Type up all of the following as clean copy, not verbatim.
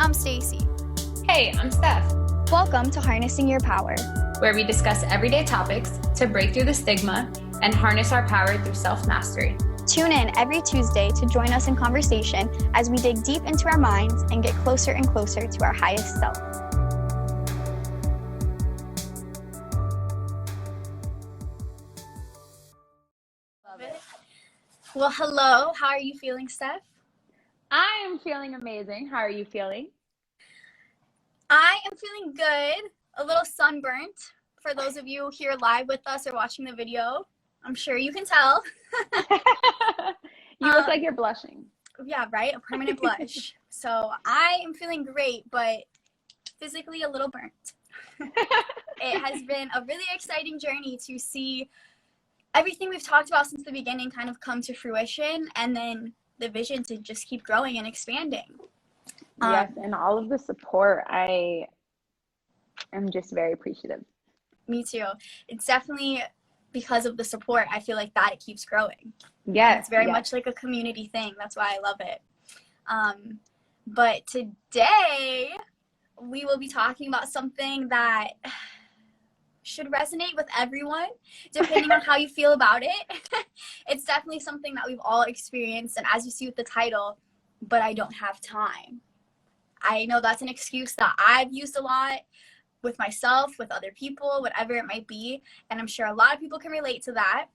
I'm Stacy. Hey, I'm Steph. Welcome to Harnessing Your Power, where we discuss everyday topics to break through the stigma and harness our power through self-mastery. Tune in every Tuesday to join us in conversation as we dig deep into our minds and get closer and closer to our highest self. Love it. Well, hello. How are you feeling, Steph? I am feeling amazing. How are you feeling? I am feeling good. A little sunburnt. For those of you here live with us or watching the video, I'm sure you can tell. You look like you're blushing. Yeah, right? A permanent blush. So I am feeling great, but physically a little burnt. It has been a really exciting journey to see everything we've talked about since the beginning kind of come to fruition, and then the vision to just keep growing and expanding. Yes, and all of the support, I am just very appreciative. Me too. It's definitely because of the support, I feel like that it keeps growing. Yes. It's very much like a community thing. That's why I love it. But today we will be talking about something that should resonate with everyone, depending on how you feel about it. It's definitely something that we've all experienced, and as you see with the title, but I don't have time. I know that's an excuse that I've used a lot with myself, with other people, whatever it might be, and I'm sure a lot of people can relate to that.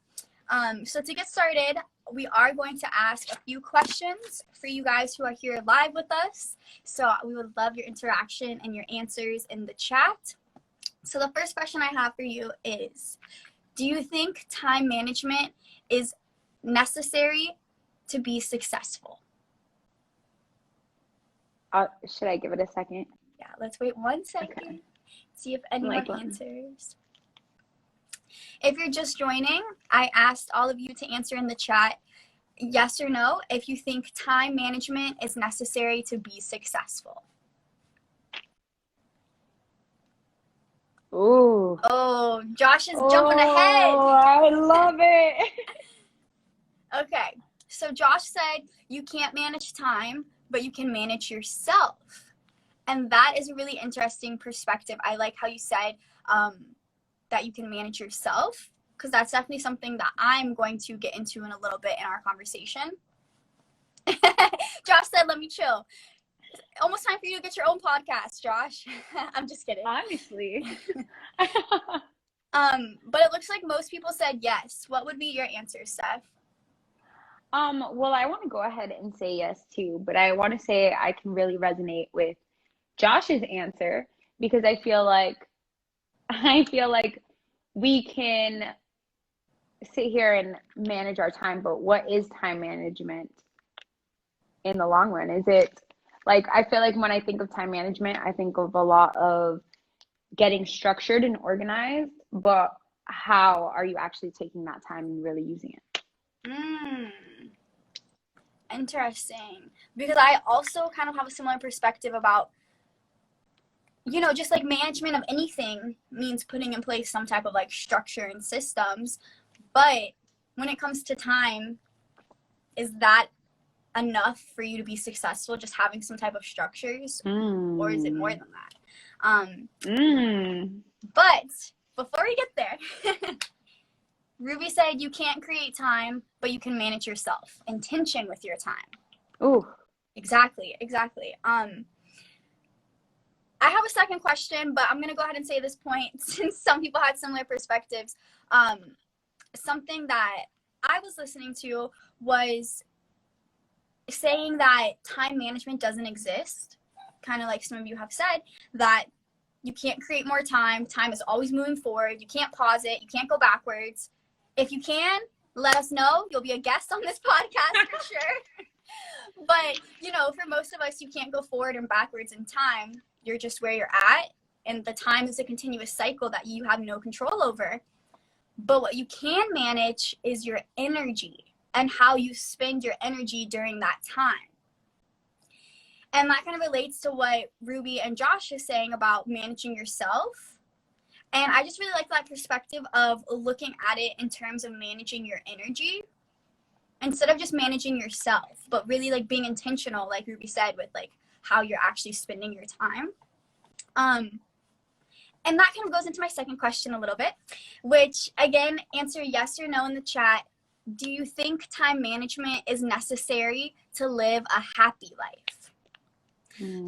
So to get started, we are going to ask a few questions for you guys who are here live with us. So we would love your interaction and your answers in the chat. So the first question I have for you is, do you think time management is necessary to be successful? Should I give it a second? Yeah, let's wait 1 second. Okay. See if anyone answers. If you're just joining, I asked all of you to answer in the chat, yes or no, if you think time management is necessary to be successful. Ooh. Oh, Josh is jumping ahead. Oh, I love it. Okay, so Josh said you can't manage time, but you can manage yourself. And that is a really interesting perspective. I like how you said that you can manage yourself, because that's definitely something that I'm going to get into in a little bit in our conversation. Josh said, let me chill. Almost time for you to get your own podcast, Josh. I'm just kidding. Honestly. But it looks like most people said yes. What would be your answer, Steph? Well, I want to go ahead and say yes too, but I want to say I can really resonate with Josh's answer, because I feel like we can sit here and manage our time, but what is time management in the long run? Is it like, I feel like when I think of time management, I think of a lot of getting structured and organized, but how are you actually taking that time and really using it? Interesting. Because I also kind of have a similar perspective about, you know, just like management of anything means putting in place some type of like structure and systems. But when it comes to time, is that enough for you to be successful, just having some type of structures? Or is it more than that? But before we get there, Ruby said you can't create time, but you can manage yourself. Intention with your time. Ooh. Exactly. I have a second question, but I'm going to go ahead and say this point since some people had similar perspectives. Something that I was listening to was saying that time management doesn't exist. Kind of like some of you have said, that you can't create more time. Time is always moving forward. You can't pause it. You can't go backwards. If you can, let us know. You'll be a guest on this podcast for sure. But, you know, for most of us, you can't go forward and backwards in time. You're just where you're at, and the time is a continuous cycle that you have no control over. But what you can manage is your energy and how you spend your energy during that time. And that kind of relates to what Ruby and Josh is saying about managing yourself. And I just really like that perspective of looking at it in terms of managing your energy instead of just managing yourself, but really like being intentional, like Ruby said, with like how you're actually spending your time. And that kind of goes into my second question a little bit, which again, answer yes or no in the chat. Do you think time management is necessary to live a happy life?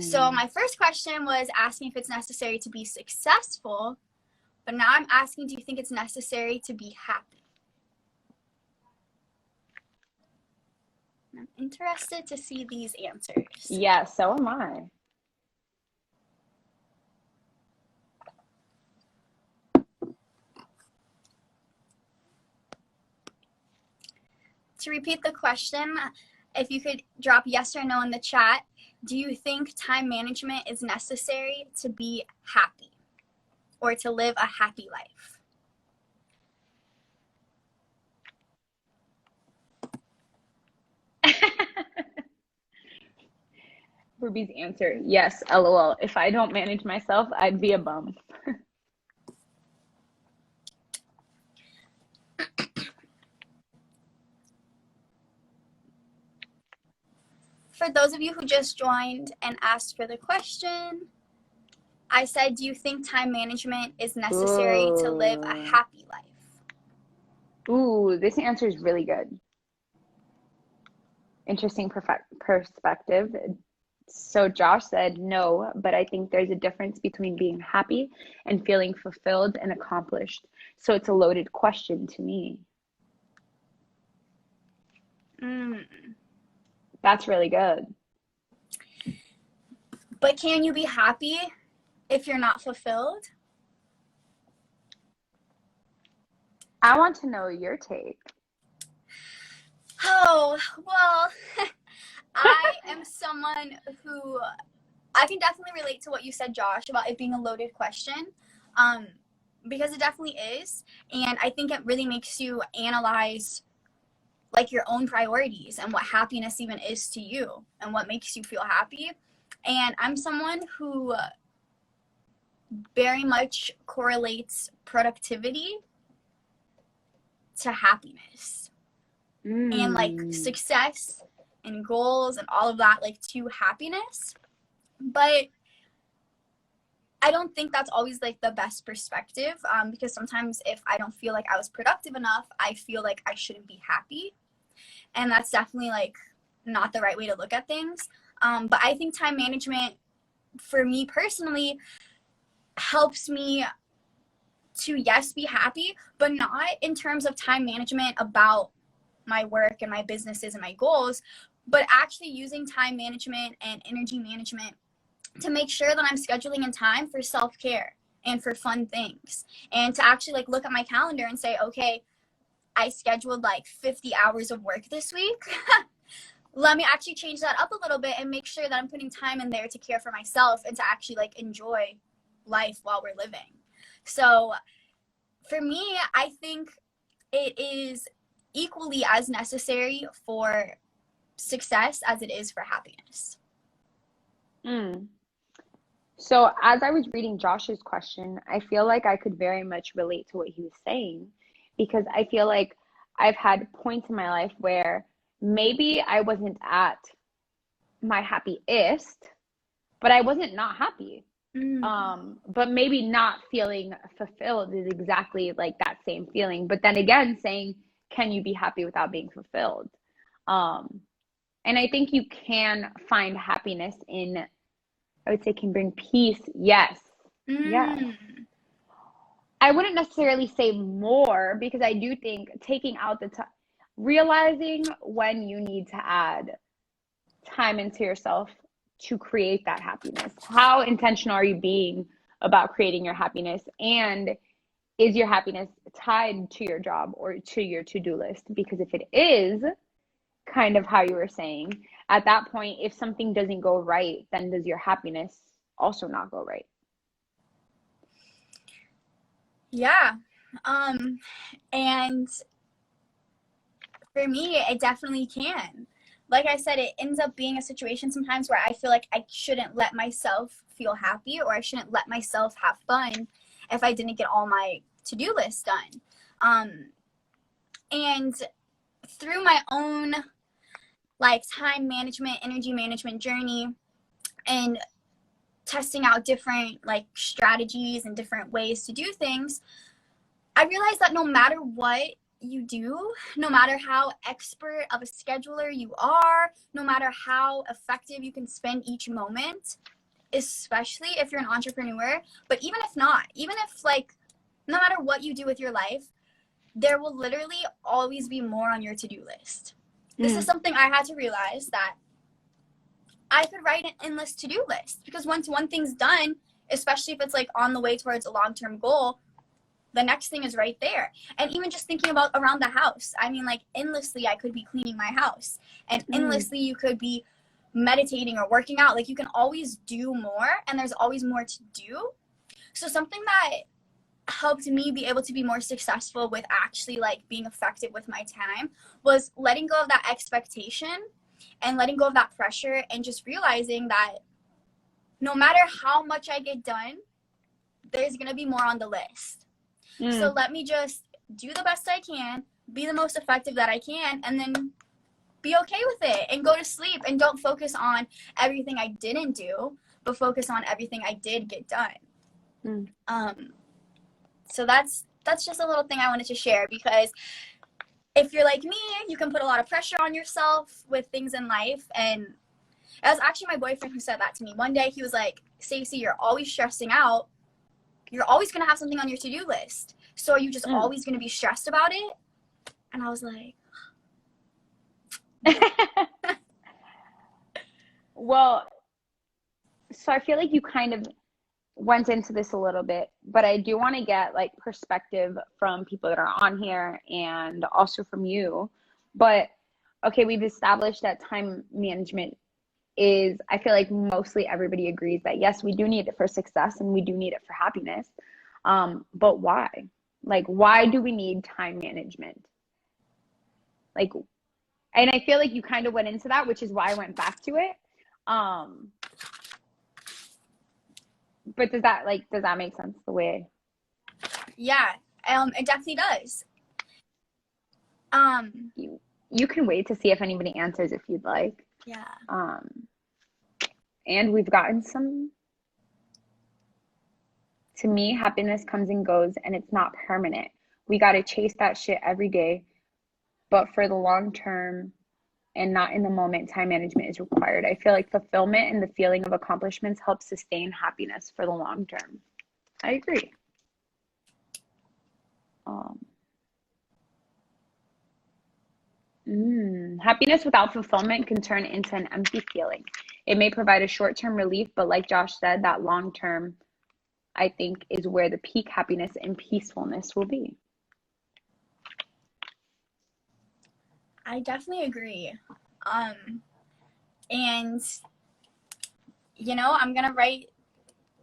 So my first question was asking if it's necessary to be successful, but now I'm asking, do you think it's necessary to be happy? I'm interested to see these answers. Yeah, so am I. To repeat the question, if you could drop yes or no in the chat, do you think time management is necessary to be happy or to live a happy life? Ruby's answer, yes, LOL. If I don't manage myself, I'd be a bum. For those of you who just joined and asked for the question, I said, do you think time management is necessary to live a happy life? Ooh, this answer is really good. Interesting perspective. So Josh said no, but I think there's a difference between being happy and feeling fulfilled and accomplished. So it's a loaded question to me. That's really good. But can you be happy if you're not fulfilled? I want to know your take. Oh, well, I am someone who, I can definitely relate to what you said, Josh, about it being a loaded question, because it definitely is. And I think it really makes you analyze like your own priorities and what happiness even is to you and what makes you feel happy. And I'm someone who very much correlates productivity to happiness and like success and goals and all of that, like to happiness. But I don't think that's always like the best perspective, because sometimes if I don't feel like I was productive enough, I feel like I shouldn't be happy. And that's definitely like not the right way to look at things. But I think time management for me personally helps me to, yes, be happy, but not in terms of time management about my work and my businesses and my goals, but actually using time management and energy management to make sure that I'm scheduling in time for self-care and for fun things, and to actually like look at my calendar and say, okay, I scheduled like 50 hours of work this week. Let me actually change that up a little bit and make sure that I'm putting time in there to care for myself and to actually like enjoy life while we're living. So for me, I think it is equally as necessary for success as it is for happiness. So as I was reading Josh's question, I feel like I could very much relate to what he was saying, because I feel like I've had points in my life where maybe I wasn't at my happiest, but I wasn't not happy. But maybe not feeling fulfilled is exactly like that same feeling. But then again, saying, can you be happy without being fulfilled? And I think you can find happiness in, I would say, can bring peace. Yes. Yes. I wouldn't necessarily say more, because I do think taking out the time, realizing when you need to add time into yourself to create that happiness. How intentional are you being about creating your happiness? And is your happiness tied to your job or to your to-do list? Because if it is, kind of how you were saying, at that point, if something doesn't go right, then does your happiness also not go right? Yeah. And for me, it definitely can. Like I said, it ends up being a situation sometimes where I feel like I shouldn't let myself feel happy, or I shouldn't let myself have fun if I didn't get all my to-do list done. And through my own like time management, energy management journey, and testing out different like strategies and different ways to do things, I realized that no matter what you do, no matter how expert of a scheduler you are, no matter how effective you can spend each moment, especially if you're an entrepreneur, but even if not, even if like, no matter what you do with your life, there will literally always be more on your to-do list. This is something I had to realize, that I could write an endless to-do list, because once one thing's done, especially if it's like on the way towards a long-term goal, the next thing is right there. And even just thinking about around the house, I mean, like endlessly I could be cleaning my house, and endlessly you could be meditating or working out. Like you can always do more, and there's always more to do. So something that helped me be able to be more successful with actually like being effective with my time was letting go of that expectation and letting go of that pressure, and just realizing that no matter how much I get done, there's going to be more on the list. So let me just do the best I can, be the most effective that I can, and then be okay with it and go to sleep, and don't focus on everything I didn't do, but focus on everything I did get done. So that's just a little thing I wanted to share, because if you're like me, you can put a lot of pressure on yourself with things in life. And it was actually my boyfriend who said that to me. One day he was like, Stacey, you're always stressing out. You're always going to have something on your to-do list. So are you just always going to be stressed about it? And I was like, Well, so I feel like you kind of went into this a little bit, but I do want to get like perspective from people that are on here and also from you. But okay, we've established that time management is, I feel like mostly everybody agrees that yes, we do need it for success and we do need it for happiness. But why? Like, why do we need time management? Like, and I feel like you kind of went into that, which is why I went back to it. But does that make sense the way? Yeah, it definitely does. You can wait to see if anybody answers if you'd like. Yeah. And we've gotten some. To me, happiness comes and goes, and it's not permanent. We got to chase that shit every day. But for the long term and not in the moment, time management is required. I feel like fulfillment and the feeling of accomplishments help sustain happiness for the long term. I agree. Happiness without fulfillment can turn into an empty feeling. It may provide a short-term relief, but like Josh said, that long-term, I think, is where the peak happiness and peacefulness will be. I definitely agree. And, you know, I'm going to write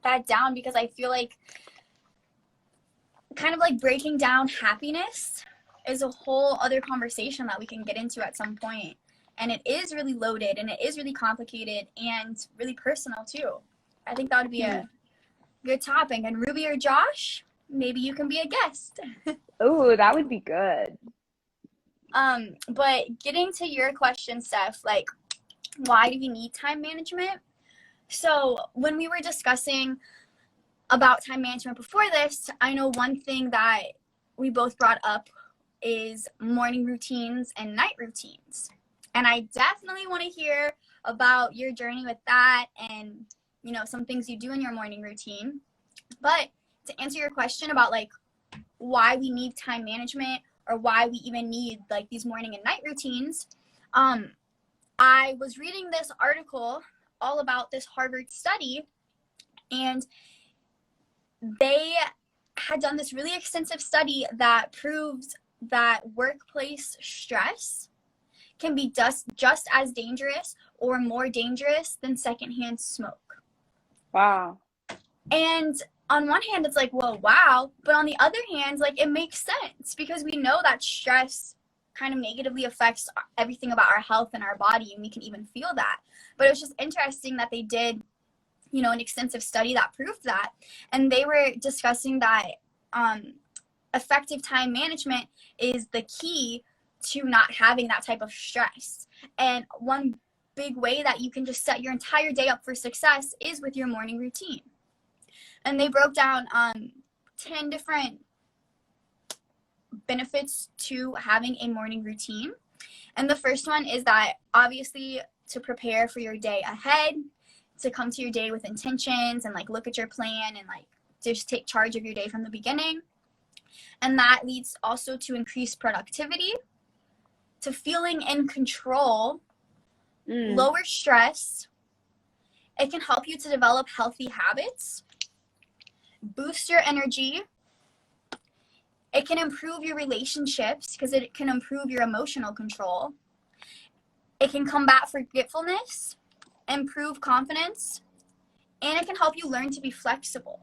that down, because I feel like kind of like breaking down happiness is a whole other conversation that we can get into at some point. And it is really loaded, and it is really complicated and really personal too. I think that would be a good topic. And Ruby or Josh, maybe you can be a guest. Oh, that would be good. But getting to your question, Steph, like, why do we need time management? So when we were discussing about time management before this, I know one thing that we both brought up is morning routines and night routines. And I definitely want to hear about your journey with that, and, you know, some things you do in your morning routine. But to answer your question about like why we need time management, or why we even need like these morning and night routines, I was reading this article all about this Harvard study, and they had done this really extensive study that proves that workplace stress can be just as dangerous or more dangerous than secondhand smoke. Wow. And on one hand, it's like, well, wow. But on the other hand, like, it makes sense, because we know that stress kind of negatively affects everything about our health and our body, and we can even feel that. But it was just interesting that they did, you know, an extensive study that proved that. And they were discussing that effective time management is the key to not having that type of stress. And one big way that you can just set your entire day up for success is with your morning routine. And they broke down 10 different benefits to having a morning routine. And the first one is that obviously to prepare for your day ahead, to come to your day with intentions and like look at your plan and like just take charge of your day from the beginning. And that leads also to increased productivity, to feeling in control, lower stress. It can help you to develop healthy habits, boost your energy. It can improve your relationships because it can improve your emotional control. It can combat forgetfulness, improve confidence, and it can help you learn to be flexible.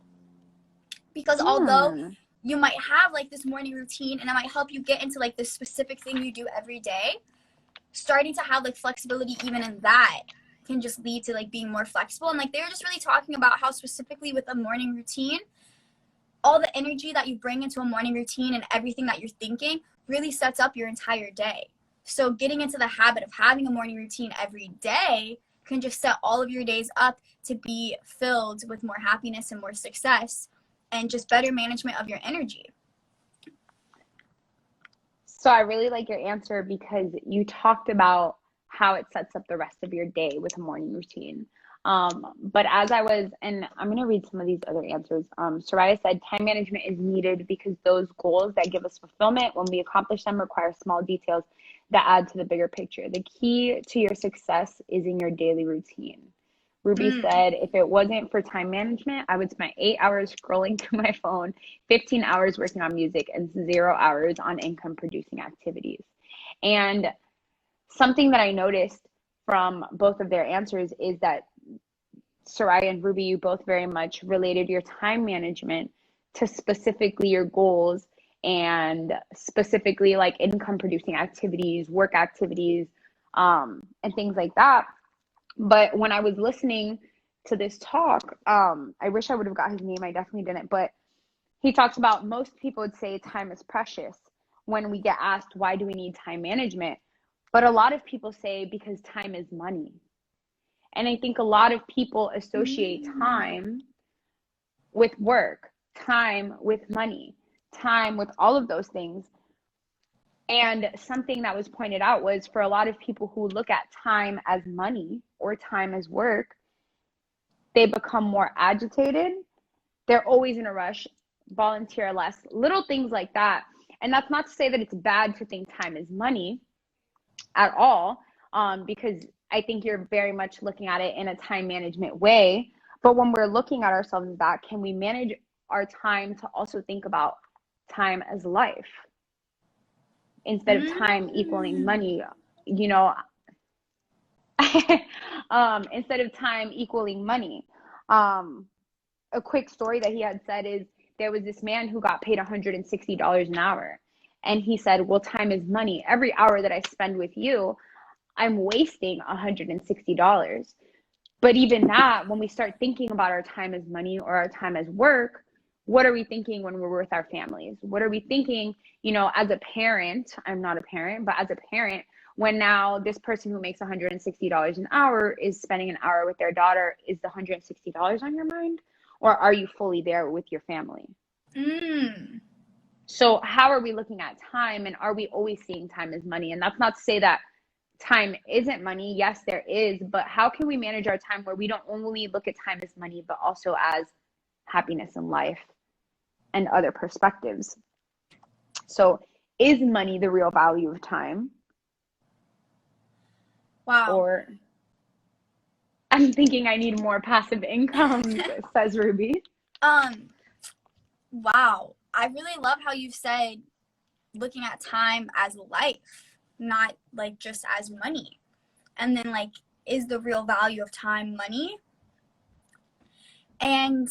Because although you might have like this morning routine and it might help you get into like this specific thing you do every day, starting to have like flexibility even in that can just lead to like being more flexible. And like they were just really talking about how specifically with a morning routine, all the energy that you bring into a morning routine and everything that you're thinking really sets up your entire day. So getting into the habit of having a morning routine every day can just set all of your days up to be filled with more happiness and more success and just better management of your energy. So I really like your answer because you talked about how it sets up the rest of your day with a morning routine. But as I was, and I'm going to read some of these other answers. Soraya said, time management is needed because those goals that give us fulfillment when we accomplish them require small details that add to the bigger picture. The key to your success is in your daily routine. Ruby said, if it wasn't for time management, I would spend 8 hours scrolling through my phone, 15 hours working on music, and 0 hours on income producing activities. And something that I noticed from both of their answers is that Soraya and Ruby, you both very much related your time management to specifically your goals and specifically like income producing activities, work activities, and things like that. But when I was listening to this talk, I wish I would have got his name. I definitely didn't. But he talks about most people would say time is precious when we get asked, why do we need time management? But a lot of people say because time is money. And I think a lot of people associate time with work, time with money, time with all of those things. And something that was pointed out was for a lot of people who look at time as money or time as work, they become more agitated. They're always in a rush, volunteer less, little things like that. And that's not to say that it's bad to think time is money at all, because I think you're very much looking at it in a time management way. But when we're looking at ourselves as that, can we manage our time to also think about time as life instead of time equaling money? You know, instead of time equaling money. A quick story that he had said is there was this man who got paid $160 an hour. And he said, well, time is money. Every hour that I spend with you, I'm wasting $160. But even that, when we start thinking about our time as money or our time as work, what are we thinking when we're with our families? What are we thinking, you know, as a parent? I'm not a parent, but as a parent, when now this person who makes $160 an hour is spending an hour with their daughter, is the $160 on your mind? Or are you fully there with your family? So how are we looking at time, and are we always seeing time as money? And that's not to say that time isn't money. Yes, there is, but how can we manage our time where we don't only look at time as money, but also as happiness in life and other perspectives? So is money the real value of time? Wow. Or I'm thinking I need more passive income, says Ruby. Wow. I really love how you said looking at time as life, not like just as money. And then like, is the real value of time money? And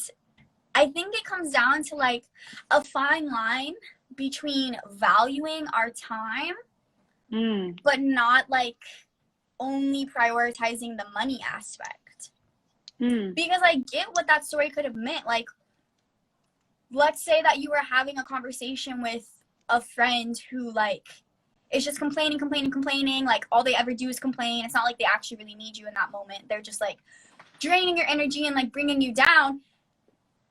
I think it comes down to like a fine line between valuing our time, but not like only prioritizing the money aspect. Because I get what that story could have meant. Like, let's say that you were having a conversation with a friend who like is just complaining. Like all they ever do is complain. It's not like they actually really need you in that moment. They're just like draining your energy and like bringing you down.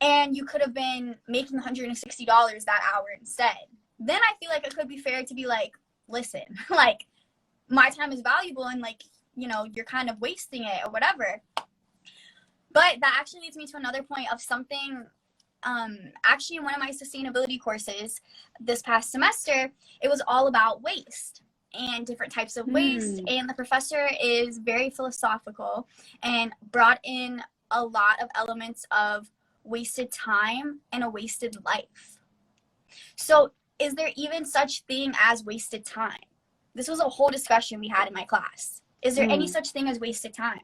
And you could have been making $160 that hour instead. Then I feel like it could be fair to be like, listen, like my time is valuable and like, you know, you're kind of wasting it or whatever. But that actually leads me to another point of something. Actually, in one of my sustainability courses this past semester, it was all about waste and different types of waste. And the professor is very philosophical and brought in a lot of elements of wasted time and a wasted life. So is there even such thing as wasted time? This was a whole discussion we had in my class. Is there any such thing as wasted time?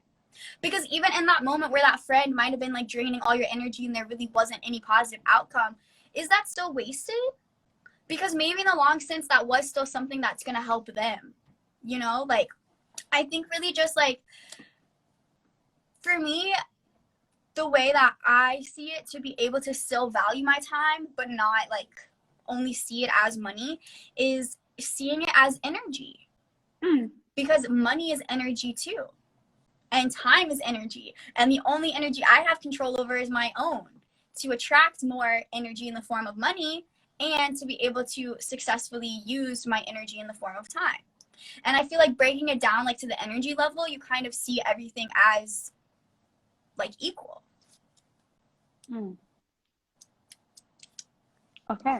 Because even in that moment where that friend might have been like draining all your energy and there really wasn't any positive outcome, is that still wasted? Because maybe in the long sense that was still something that's going to help them, you know? Like, I think really just like, for me, the way that I see it, to be able to still value my time but not like only see it as money, is seeing it as energy. Because money is energy too. And time is energy. And the only energy I have control over is my own, to attract more energy in the form of money and to be able to successfully use my energy in the form of time. And I feel like breaking it down like to the energy level, you kind of see everything as like equal. Okay.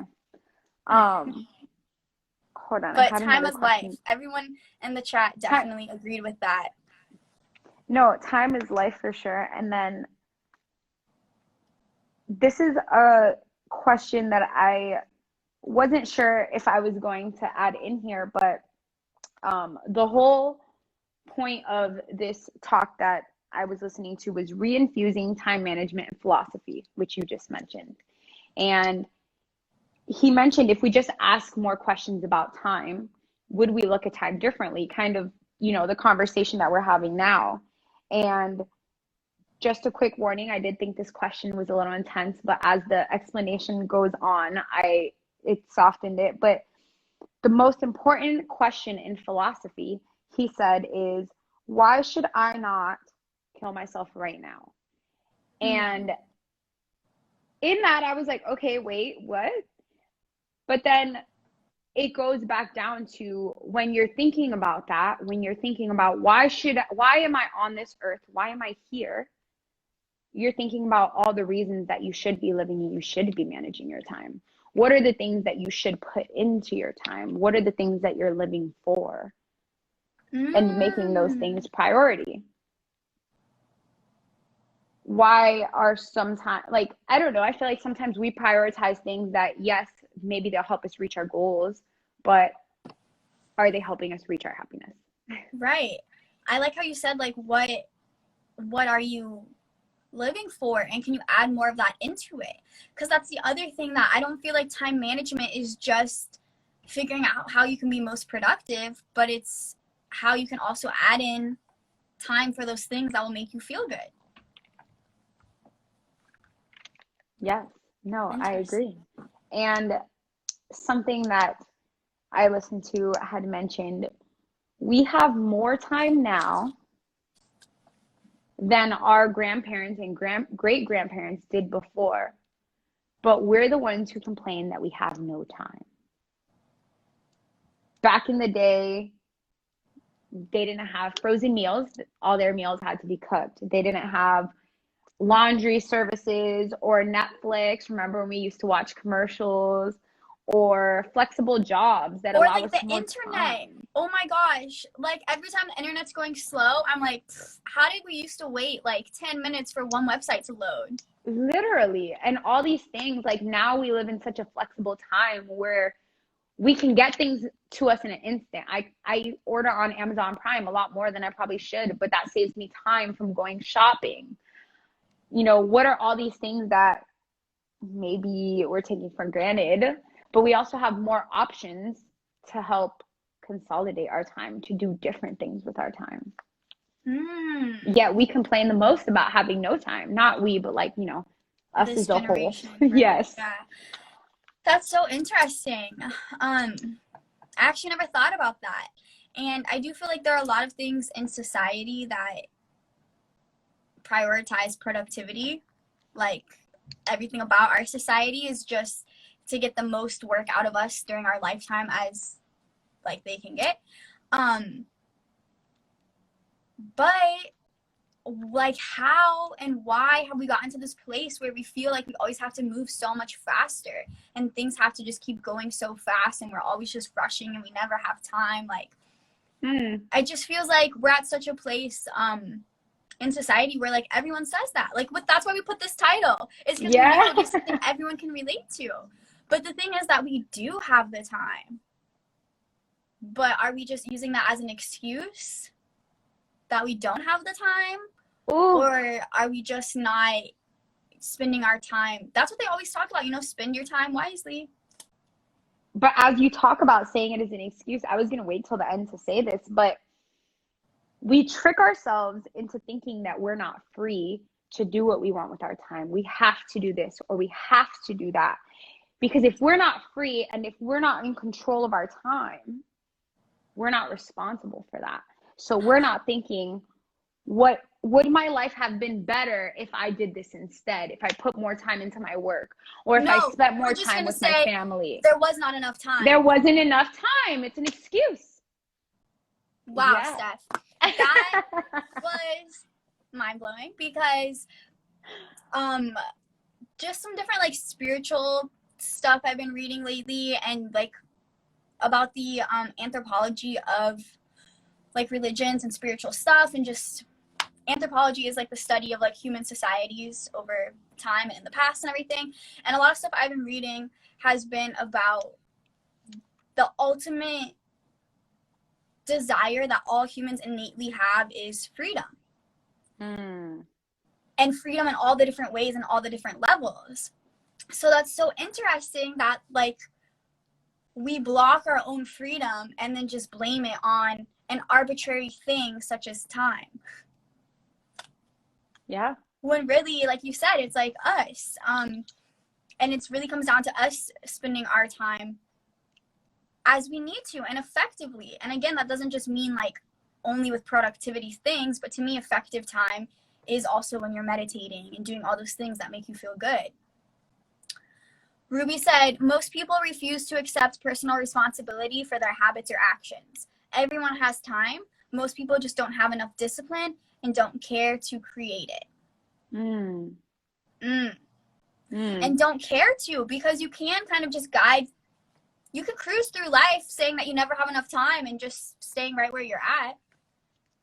Hold on. But time is life. Everyone in the chat definitely agreed with that. No, time is life for sure. And then this is a question that I wasn't sure if I was going to add in here, but the whole point of this talk that I was listening to was reinfusing time management and philosophy, which you just mentioned. And he mentioned if we just ask more questions about time, would we look at time differently? Kind of, you know, the conversation that we're having now. And just a quick warning, I did think this question was a little intense, but as the explanation goes on, it softened it. But the most important question in philosophy, he said, is why should I not kill myself right now? And in that, I was like, okay, wait, what? But then it goes back down to when you're thinking about that, when you're thinking about why am I on this earth? Why am I here? You're thinking about all the reasons that you should be living and you should be managing your time. What are the things that you should put into your time? What are the things that you're living for? And making those things priority. Why are sometimes, like, I don't know, I feel like sometimes we prioritize things that, yes, maybe they'll help us reach our goals, but are they helping us reach our happiness? Right. I like how you said, like, what are you living for, and can you add more of that into it? Because that's the other thing, that I don't feel like time management is just figuring out how you can be most productive, but it's how you can also add in time for those things that will make you feel good. Yes, no, I agree. And something that I listened to had mentioned, we have more time now than our grandparents and great-grandparents did before, but we're the ones who complain that we have no time. Back in the day, they didn't have frozen meals. All their meals had to be cooked. They didn't have laundry services or Netflix. Remember when we used to watch commercials, or flexible jobs that allow us more internet. Time. Oh my gosh. Like every time the internet's going slow, I'm like, how did we used to wait like 10 minutes for one website to load? Literally. And all these things, like now we live in such a flexible time where we can get things to us in an instant. I order on Amazon Prime a lot more than I probably should, but that saves me time from going shopping. You know, what are all these things that maybe we're taking for granted, but we also have more options to help consolidate our time, to do different things with our time. Yet we complain the most about having no time. Not we, but like, you know, us as a whole. Right? Yes. Yeah. That's so interesting. I actually never thought about that. And I do feel like there are a lot of things in society that prioritize productivity. Like, everything about our society is just to get the most work out of us during our lifetime as like they can get. But like, how and why have we gotten to this place where we feel like we always have to move so much faster and things have to just keep going so fast and we're always just rushing and we never have time? Like, it just feels like we're at such a place in society where like everyone says that. Like, that's why we put this title, is because we know it's something everyone can relate to. But the thing is that we do have the time. But are we just using that as an excuse that we don't have the time? Ooh. Or are we just not spending our time? That's what they always talk about, you know, spend your time wisely. But as you talk about saying it as an excuse, I was going to wait till the end to say this, but we trick ourselves into thinking that we're not free to do what we want with our time. We have to do this or we have to do that. Because if we're not free and if we're not in control of our time, we're not responsible for that. So we're not thinking, what would my life have been better if I did this instead? If I put more time into my work, or if I spent more time with my family? There was not enough time. There wasn't enough time. It's an excuse. Wow, yeah. Steph. That was mind-blowing, because just some different like spiritual stuff I've been reading lately, and like about the anthropology of like religions and spiritual stuff, and just anthropology is like the study of like human societies over time and in the past and everything. And a lot of stuff I've been reading has been about the ultimate desire that all humans innately have is freedom. And freedom in all the different ways and all the different levels. So that's so interesting that like we block our own freedom and then just blame it on an arbitrary thing such as time. Yeah. When really, like you said, it's like us. And it really comes down to us spending our time as we need to and effectively. And again, that doesn't just mean like only with productivity things, but to me, effective time is also when you're meditating and doing all those things that make you feel good. Ruby said, most people refuse to accept personal responsibility for their habits or actions. Everyone has time. Most people just don't have enough discipline and don't care to create it. And don't care to, because you can kind of just guide. You could cruise through life saying that you never have enough time and just staying right where you're at.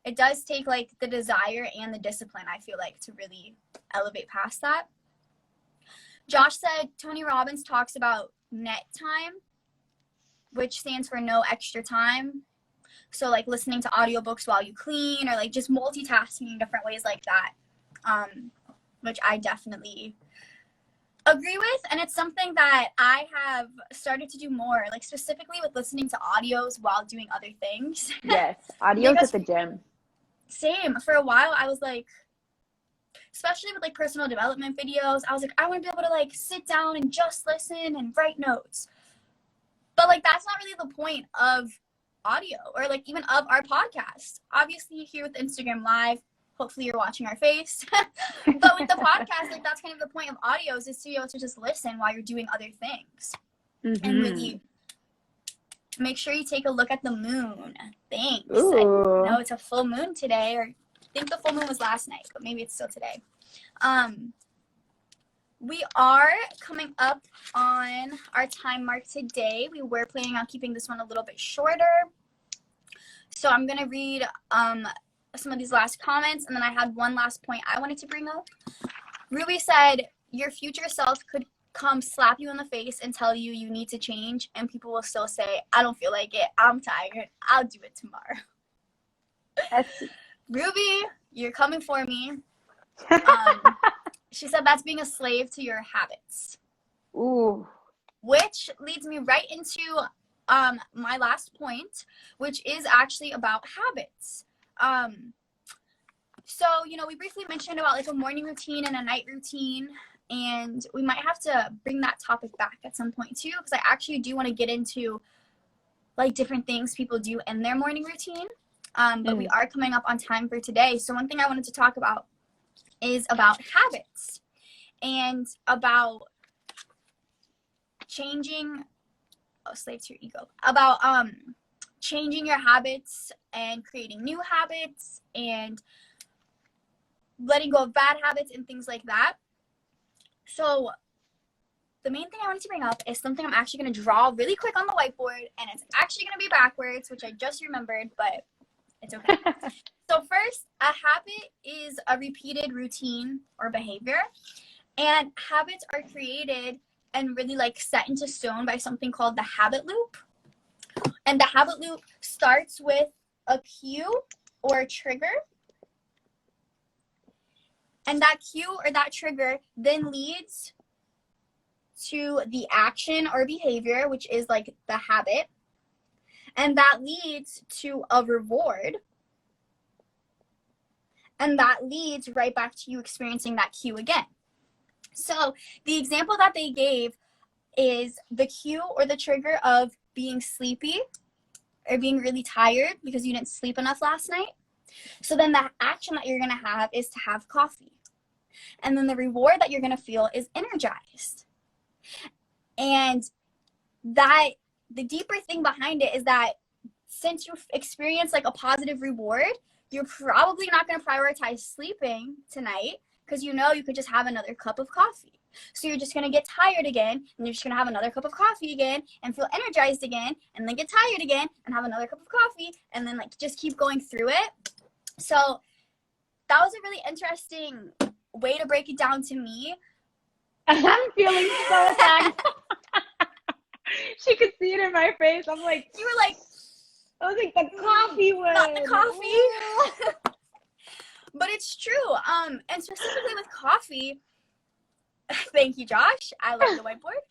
It does take like the desire and the discipline, I feel like, to really elevate past that. Josh said Tony Robbins talks about net time, which stands for no extra time. So like listening to audiobooks while you clean, or like just multitasking in different ways like that, which I definitely agree with. And it's something that I have started to do more, like specifically with listening to audios while doing other things. Yes, audios at the gym. Same. For a while, I was like, especially with like personal development videos, I was like, I want to be able to like sit down and just listen and write notes. But like, that's not really the point of audio, or like even of our podcast. Obviously here with Instagram Live, hopefully you're watching our face. But with the podcast, like that's kind of the point of audios, is to be able to just listen while you're doing other things. And really make sure you take a look at the moon. Thanks. Ooh. I know it's a full moon today, or I think the full moon was last night, but maybe it's still today. We are coming up on our time mark today. We were planning on keeping this one a little bit shorter. So I'm going to read some of these last comments, and then I had one last point I wanted to bring up. Ruby said, your future self could come slap you in the face and tell you you need to change, and people will still say, I don't feel like it, I'm tired, I'll do it tomorrow. Ruby, you're coming for me. She said that's being a slave to your habits. Ooh. Which leads me right into my last point, which is actually about habits. So, you know, we briefly mentioned about like a morning routine and a night routine, and we might have to bring that topic back at some point too, because I actually do want to get into like different things people do in their morning routine. But we are coming up on time for today. So one thing I wanted to talk about is about habits and about changing, slave to your ego, about changing your habits and creating new habits and letting go of bad habits and things like that. So the main thing I wanted to bring up is something I'm actually going to draw really quick on the whiteboard, and it's actually going to be backwards, which I just remembered, but it's okay. So first, a habit is a repeated routine or behavior, and habits are created and really like set into stone by something called the habit loop. And the habit loop starts with a cue or a trigger, and that cue or that trigger then leads to the action or behavior, which is like the habit, and that leads to a reward, and that leads right back to you experiencing that cue again. So the example that they gave is the cue or the trigger of being sleepy or being really tired because you didn't sleep enough last night. So then the action that you're going to have is to have coffee, and then the reward that you're going to feel is energized. And that the deeper thing behind it is that since you've experienced like a positive reward, you're probably not going to prioritize sleeping tonight because you know you could just have another cup of coffee. So you're just going to get tired again, and you're just going to have another cup of coffee again and feel energized again, and then get tired again and have another cup of coffee, and then like just keep going through it. So that was a really interesting way to break it down to me. I'm feeling so attacked. She could see it in my face. I'm like, You were like, I was like, the coffee one. not the coffee. But it's true. And specifically with coffee, thank you, Josh. I love the whiteboard.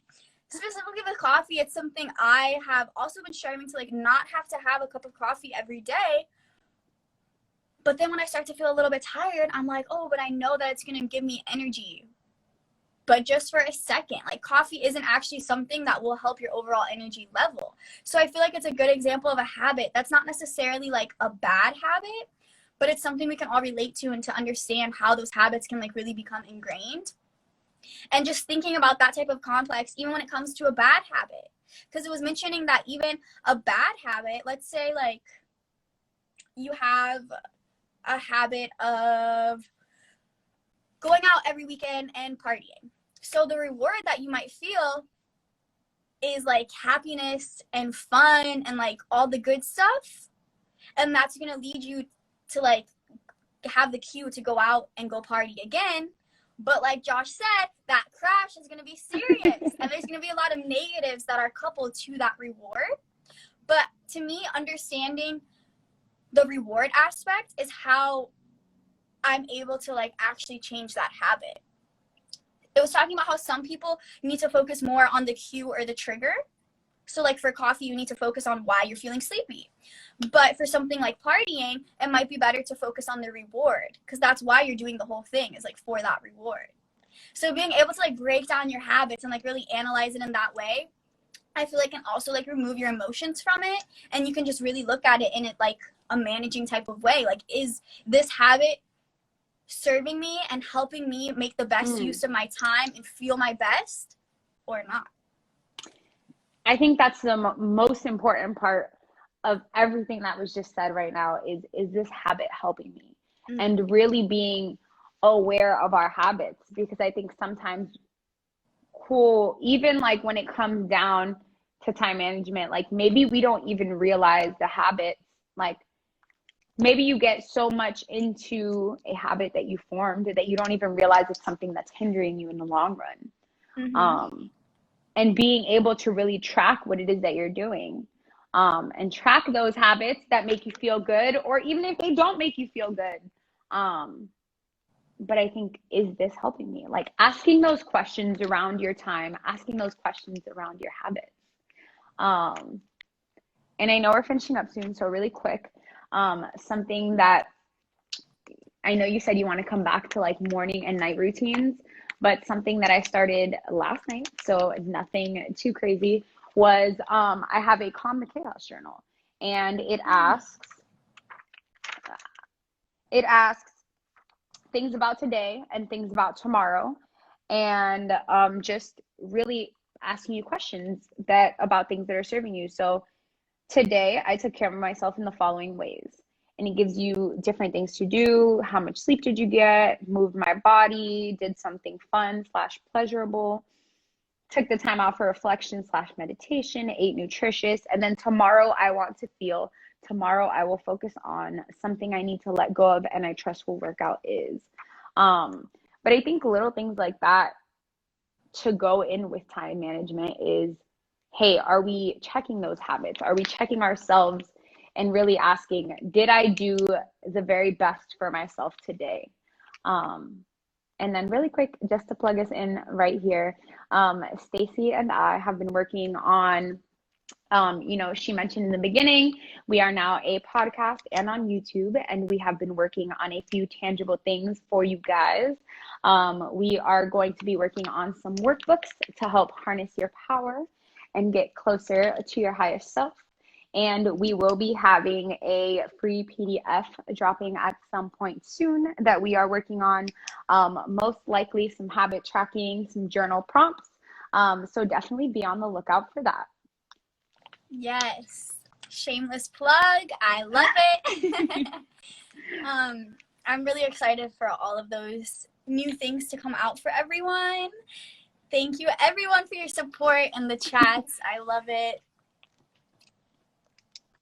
Specifically with coffee, it's something I have also been striving to like not have to have a cup of coffee every day. But then when I start to feel a little bit tired, I'm like, oh, but I know that it's going to give me energy. But just for a second, like coffee isn't actually something that will help your overall energy level. So I feel like it's a good example of a habit that's not necessarily like a bad habit, but it's something we can all relate to and to understand how those habits can like really become ingrained. And just thinking about that type of complex, even when it comes to a bad habit, because it was mentioning that even a bad habit, let's say like you have a habit of going out every weekend and partying. So the reward that you might feel is like happiness and fun and like all the good stuff. And that's going to lead you to like have the cue to go out and go party again. But like Josh said, that crash is going to be serious. And there's going to be a lot of negatives that are coupled to that reward. But to me, understanding the reward aspect is how I'm able to like actually change that habit. It was talking about how some people need to focus more on the cue or the trigger. So like for coffee, you need to focus on why you're feeling sleepy. But for something like partying, it might be better to focus on the reward because that's why you're doing the whole thing is like for that reward. So being able to like break down your habits and like really analyze it in that way, I feel like can also like remove your emotions from it. And you can just really look at it in it like a managing type of way. Like, is this habit serving me and helping me make the best use of my time and feel my best or not? I think that's the most important part of everything that was just said right now is this habit helping me? And really being aware of our habits, because I think sometimes even like when it comes down to time management, like maybe we don't even realize the habits. Like maybe you get so much into a habit that you formed that you don't even realize it's something that's hindering you in the long run. And being able to really track what it is that you're doing, and track those habits that make you feel good, or even if they don't make you feel good. But I think, is this helping me? Like asking those questions around your time, asking those questions around your habits. And I know we're finishing up soon, so really quick, something that I know you said you want to come back to like morning and night routines, but something that I started last night, so nothing too crazy, was I have a Calm the Chaos journal, and it asks things about today and things about tomorrow, and just really asking you questions about things that are serving you. So today I took care of myself in the following ways. And it gives you different things to do. How much sleep did you get? Moved my body, did something fun / pleasurable, took the time out for reflection / meditation, ate nutritious. And then tomorrow I will focus on something I need to let go of and I trust will work out is. But I think little things like that to go in with time management is, hey, are we checking those habits? Are we checking ourselves and really asking, did I do the very best for myself today? And then really quick, just to plug us in right here, Stacy and I have been working on, she mentioned in the beginning, we are now a podcast and on YouTube, and we have been working on a few tangible things for you guys. We are going to be working on some workbooks to help harness your power and get closer to your highest self. And we will be having a free PDF dropping at some point soon that we are working on. Most likely some habit tracking, some journal prompts. So definitely be on the lookout for that. Yes. Shameless plug. I love it. I'm really excited for all of those new things to come out for everyone. Thank you, everyone, for your support in the chats. I love it.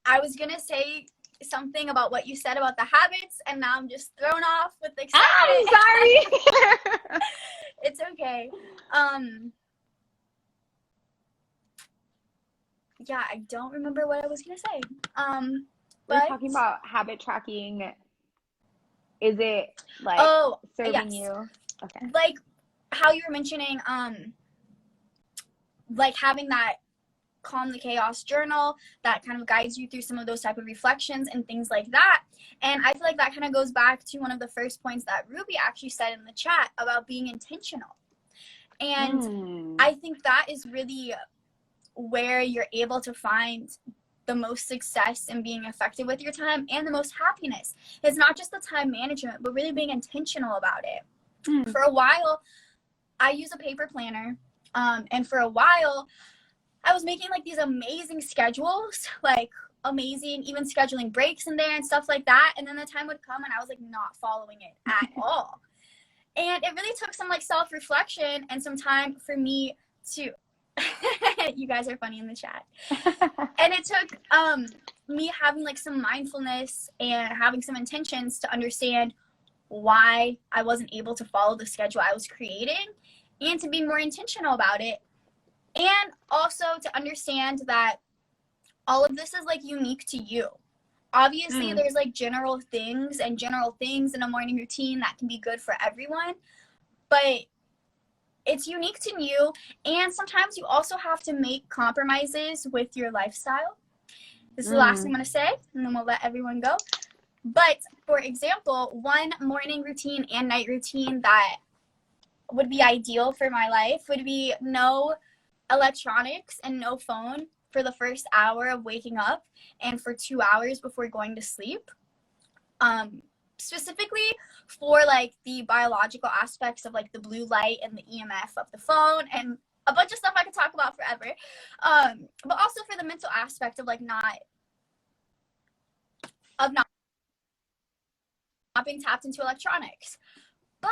I was going to say something about what you said about the habits, and now I'm just thrown off with excitement. I'm sorry. It's okay. Yeah, I don't remember what I was going to say. We're talking about habit tracking. Is it like serving you? Okay. Like how you were mentioning, like having that Calm the Chaos journal that kind of guides you through some of those type of reflections and things like that. And I feel like that kind of goes back to one of the first points that Ruby actually said in the chat about being intentional. And I think that is really where you're able to find the most success in being effective with your time and the most happiness. It's not just the time management, but really being intentional about it. For a while, I use a paper planner. And for a while, I was making like these amazing schedules, like amazing, even scheduling breaks in there and stuff like that. And then the time would come and I was like not following it at all. And it really took some like self-reflection and some time for me to, you guys are funny in the chat. And it took me having like some mindfulness and having some intentions to understand why I wasn't able to follow the schedule I was creating and to be more intentional about it. And also to understand that all of this is like unique to you. Obviously, there's like general things in a morning routine that can be good for everyone, but it's unique to you. And sometimes you also have to make compromises with your lifestyle. This is the last thing I'm going to say, and then we'll let everyone go. But for example, one morning routine and night routine that would be ideal for my life would be no electronics and no phone for the first hour of waking up and for 2 hours before going to sleep. Specifically for like the biological aspects of like the blue light and the EMF of the phone and a bunch of stuff I could talk about forever. But also for the mental aspect of like not being tapped into electronics. But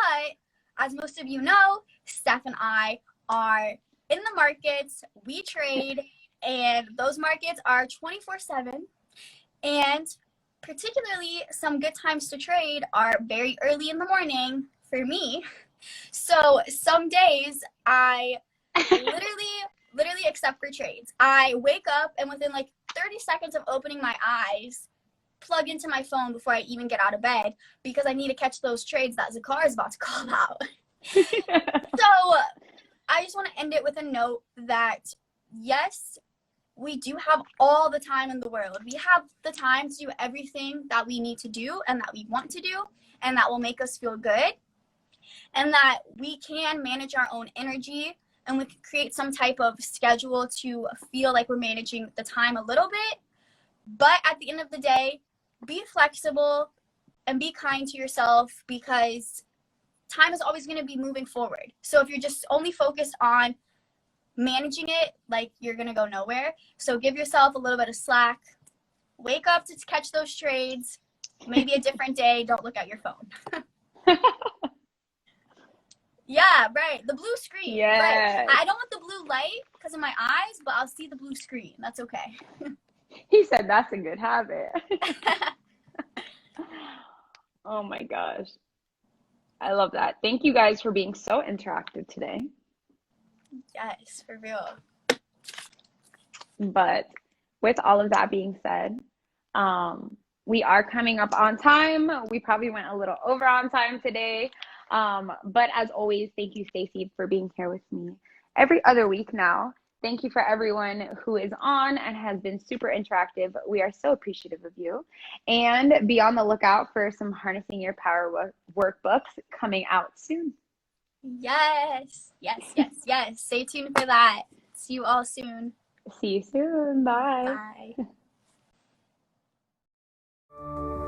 as most of you know, Steph and I are in the markets, we trade, and those markets are 24/7. And particularly some good times to trade are very early in the morning for me. So some days I literally accept for trades. I wake up and within like 30 seconds of opening my eyes, plug into my phone before I even get out of bed because I need to catch those trades that Zakar is about to call out. So I just want to end it with a note that yes, we do have all the time in the world. We have the time to do everything that we need to do and that we want to do and that will make us feel good. And that we can manage our own energy and we can create some type of schedule to feel like we're managing the time a little bit. But at the end of the day, be flexible and be kind to yourself, because time is always going to be moving forward. So if you're just only focused on managing it, like, you're going to go nowhere. So give yourself a little bit of slack. Wake up to catch those trades. Maybe a different day. Don't look at your phone. Yeah, right. The blue screen. Yes. Right. I don't want the blue light because of my eyes, but I'll see the blue screen. That's okay. He said that's a good habit. Oh my gosh. I love that. Thank you guys for being so interactive today. Yes, for real. But with all of that being said, we are coming up on time. We probably went a little over on time today. But as always, thank you, Stacey, for being here with me every other week now. Thank you for everyone who is on and has been super interactive. We are so appreciative of you. And be on the lookout for some Harnessing Your Power workbooks coming out soon. Yes. Stay tuned for that. See you all soon. See you soon. Bye. Bye.